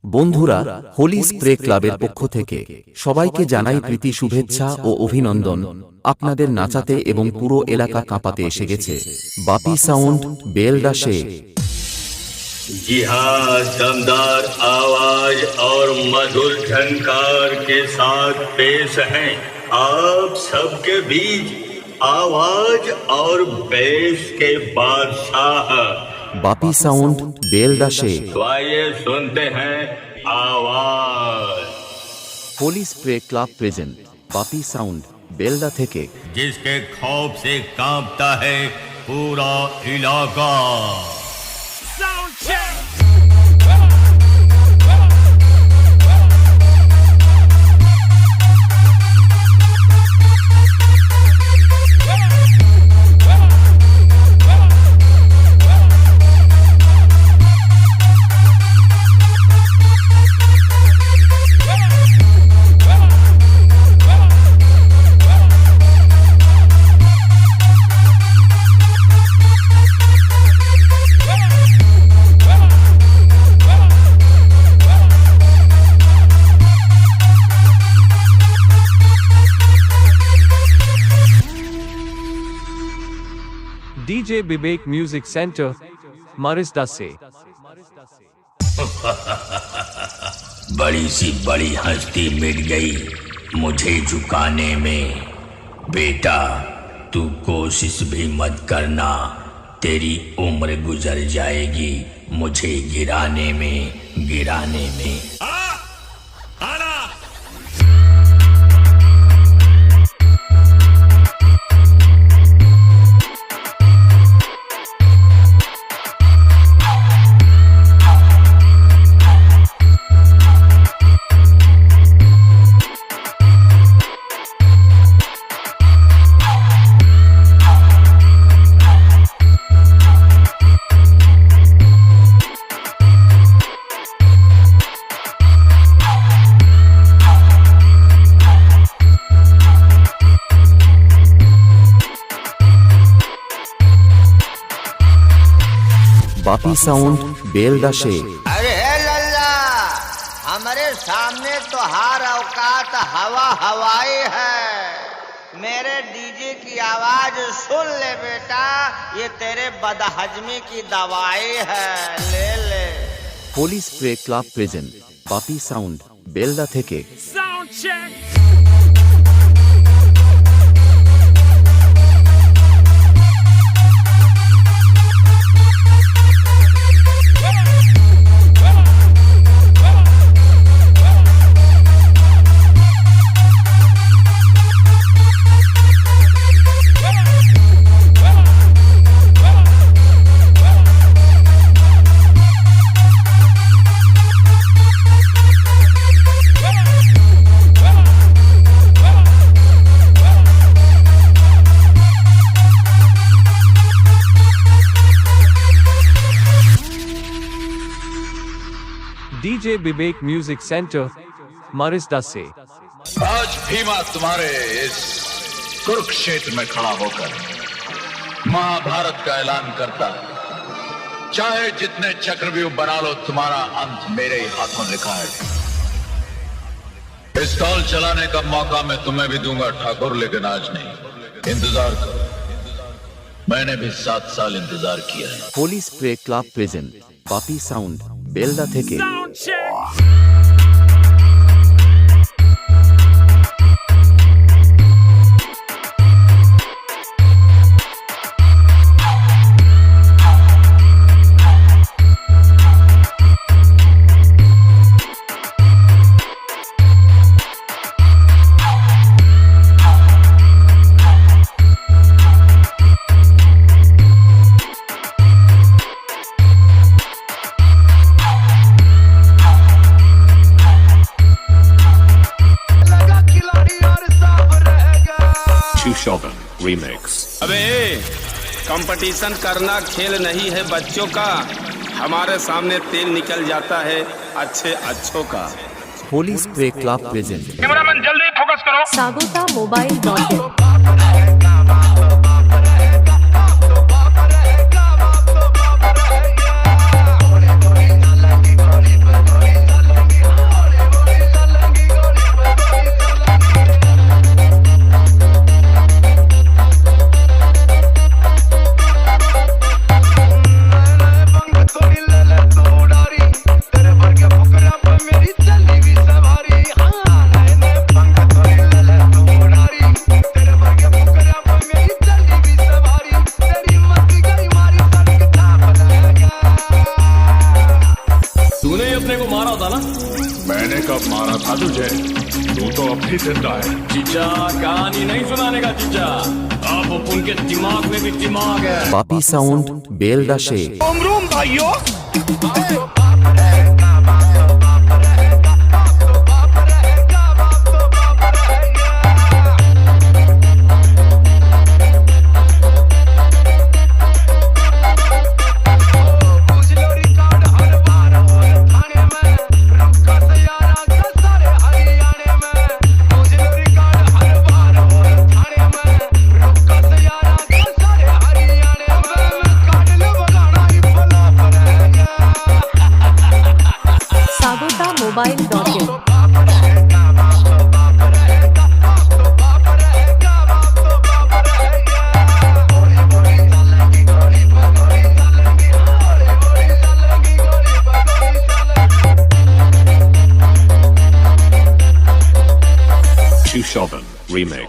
বন্ধুরা, হোলি স্প্রে ক্লাবের পক্ষ থেকে সবাইকে জানাই প্রীতি শুভেচ্ছা ও অভিনন্দন। আপনাদের নাচাতে এবং পুরো এলাকা কাঁপাতে এসে গেছে বাপি সাউন্ড বেলডাশে। जी हाँ, दमदार आवाज और मधुर झनकार के साथ पेश हैं आप सबके बीच आवाज और बेस के बादशाह বাপি সাউন্ড বেলডাশে। तो आइए सुनते हैं आवाज। হোলি স্প্রে ক্লাব প্রেজেন্ট বাপি সাউন্ড বেলডা থেকে। जिसके खौफ से कांपता है पूरा इलाका। DJ Bibek Music Center, Marisda से। बड़ी सी बड़ी हस्ती मिट गई मुझे झुकाने में। बेटा तू कोशिश भी मत करना, तेरी उम्र गुजर जाएगी मुझे गिराने में। বাপি সাউন্ড বেলডাশে। अरे लल्ला, हमारे सामने तो हर औकात हवा हवाई है। मेरे डीजे की आवाज सुन ले बेटा, ये तेरे बदहजमी की दवाई है, ले ले। হোলি স্প্রে ক্লাব প্রেজেন্ট বাপি সাউন্ড বেলডা থেকে। DJ Bibek Music Center, Marisda से। आज भीमा तुम्हारे इस कुरुक्षेत्र में खड़ा होकर महाभारत का ऐलान करता है। चाहे जितने चक्रव्यूह बना लो, तुम्हारा अंत मेरे ही हाथों लिखा है। पिस्तौल चलाने का मौका मैं तुम्हें भी दूंगा ठाकुर, लेकिन आज नहीं। इंतजार करो, मैंने भी 7 साल इंतजार किया है। হোলি স্প্রে ক্লাব প্রেজেন্ট বাপি সাউন্ড বেলডা থেকে। रीमिक्स। अबे कंपटीशन करना खेल नहीं है बच्चों का, हमारे सामने तेल निकल जाता है अच्छों का। Holi spray club present. Cameraman जल्दी फोकस करो। सागोता मोबाइल .in। मारा होता ना। मैंने कब मारा था तुझे? तू तो अब भी जिंदा है। जीजा कहानी नहीं सुनाने का जीजा, अब उनके दिमाग में भी दिमाग है। बापी साउंड बेलडाशे Mobile.in Shoven remix.